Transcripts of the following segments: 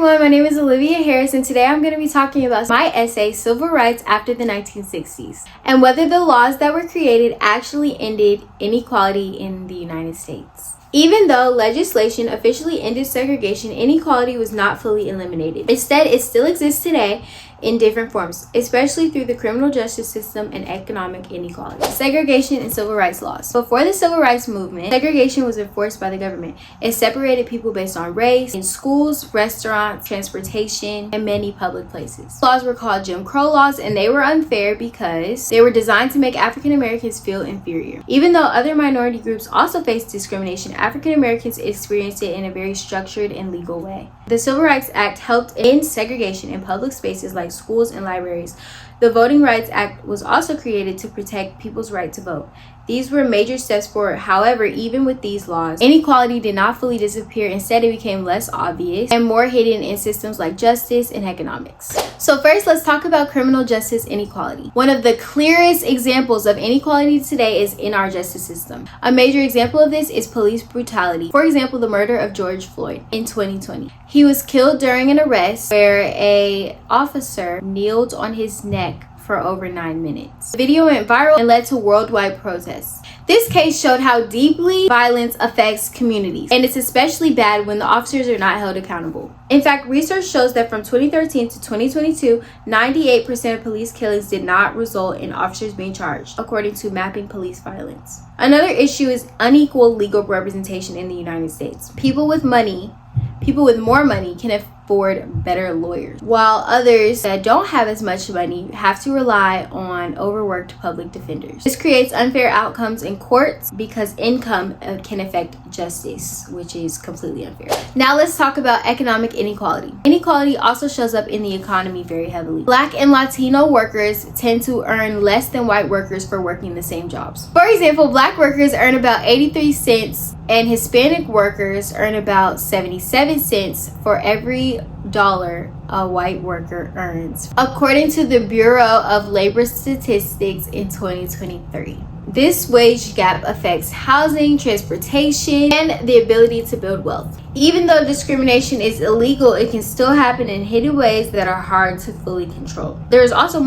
everyone, my name is Olivia Harris and today I'm going to be talking about my essay, Civil Rights After the 1960s, and whether the laws that were created actually ended inequality in the United States. Even though legislation officially ended segregation, inequality was not fully eliminated. Instead, it still exists today in different forms, especially through the criminal justice system and economic inequality. Segregation and civil rights laws. Before the civil rights movement, segregation was enforced by the government. It separated people based on race in schools, restaurants, transportation, and many public places. Laws were called Jim Crow laws, and they were unfair because they were designed to make African Americans feel inferior. Even though other minority groups also faced discrimination, African Americans experienced it in a very structured and legal way. The Civil Rights Act helped end segregation in public spaces like schools and libraries. The Voting Rights Act was also created to protect people's right to vote. These were major steps forward. However, even with these laws, inequality did not fully disappear. Instead, it became less obvious and more hidden in systems like justice and economics. So first, let's talk about criminal justice inequality. One of the clearest examples of inequality today is in our justice system. A major example of this is police brutality. For example, the murder of George Floyd in 2020. He was killed during an arrest where an officer kneeled on his neck for over 9 minutes. The video went viral and led to worldwide protests. This case showed how deeply violence affects communities, and it's especially bad when the officers are not held accountable. In fact, research shows that from 2013 to 2022, 98% of police killings did not result in officers being charged, according to Mapping Police Violence. Another issue is unequal legal representation in the United States. People with more money can afford better lawyers, while others that don't have as much money have to rely on overworked public defenders. This creates unfair outcomes in courts because income can affect justice, which is completely unfair. Now let's talk about economic inequality. Inequality also shows up in the economy very heavily. Black and Latino workers tend to earn less than white workers for working the same jobs. For example, black workers earn about 83 cents and Hispanic workers earn about 77 cents for every dollar a white worker earns, according to the Bureau of Labor Statistics in 2023. This wage gap affects housing, transportation, and the ability to build wealth. Even though discrimination is illegal, it can still happen in hidden ways that are hard to fully control. There is also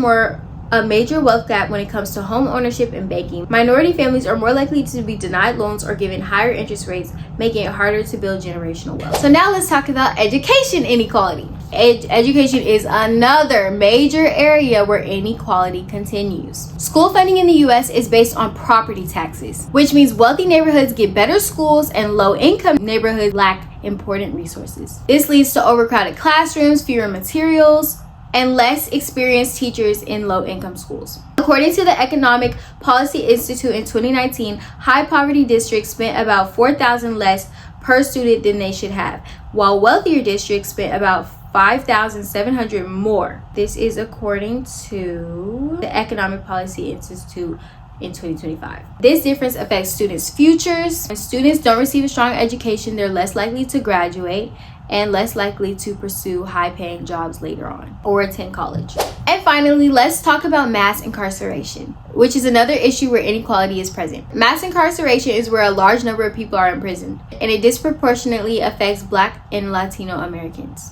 a major wealth gap when it comes to home ownership and banking. Minority families are more likely to be denied loans or given higher interest rates, making it harder to build generational wealth. So now let's talk about education inequality. Education is another major area where inequality continues. School funding in the US is based on property taxes, which means wealthy neighborhoods get better schools and low-income neighborhoods lack important resources. This leads to overcrowded classrooms, fewer materials, and less experienced teachers in low-income schools. According to the Economic Policy Institute in 2019, high poverty districts spent about $4,000 less per student than they should have, while wealthier districts spent about $5,700 more. This is according to the Economic Policy Institute in 2025. This difference affects students' futures. When students don't receive a strong education, they're less likely to graduate and less likely to pursue high-paying jobs later on or attend college. And finally, let's talk about mass incarceration, which is another issue where inequality is present. Mass incarceration is where a large number of people are imprisoned, and it disproportionately affects Black and Latino Americans.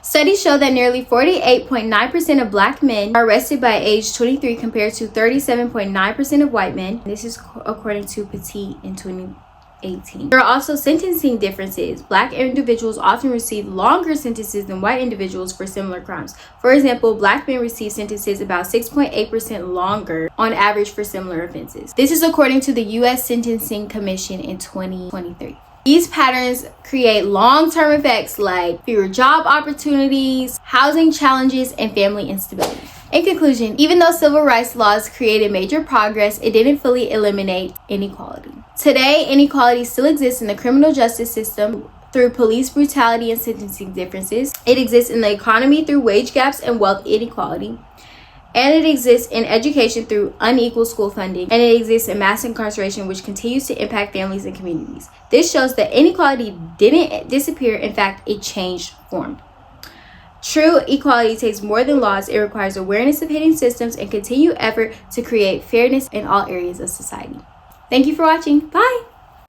Studies show that nearly 48.9% of Black men are arrested by age 23 compared to 37.9% of white men. This is according to Petit in 2018. There are also sentencing differences. Black individuals often receive longer sentences than white individuals for similar crimes. For example, Black men receive sentences about 6.8% longer on average for similar offenses. This is according to the U.S. Sentencing Commission in 2023. These patterns create long-term effects like fewer job opportunities, housing challenges, and family instability. In conclusion, even though civil rights laws created major progress, it didn't fully eliminate inequality. Today, inequality still exists in the criminal justice system through police brutality and sentencing differences. It exists in the economy through wage gaps and wealth inequality. And it exists in education through unequal school funding, and it exists in mass incarceration, which continues to impact families and communities. This shows that inequality didn't disappear. In fact, it changed form. True equality takes more than laws. It requires awareness of hidden systems and continued effort to create fairness in all areas of society. Thank you for watching. Bye!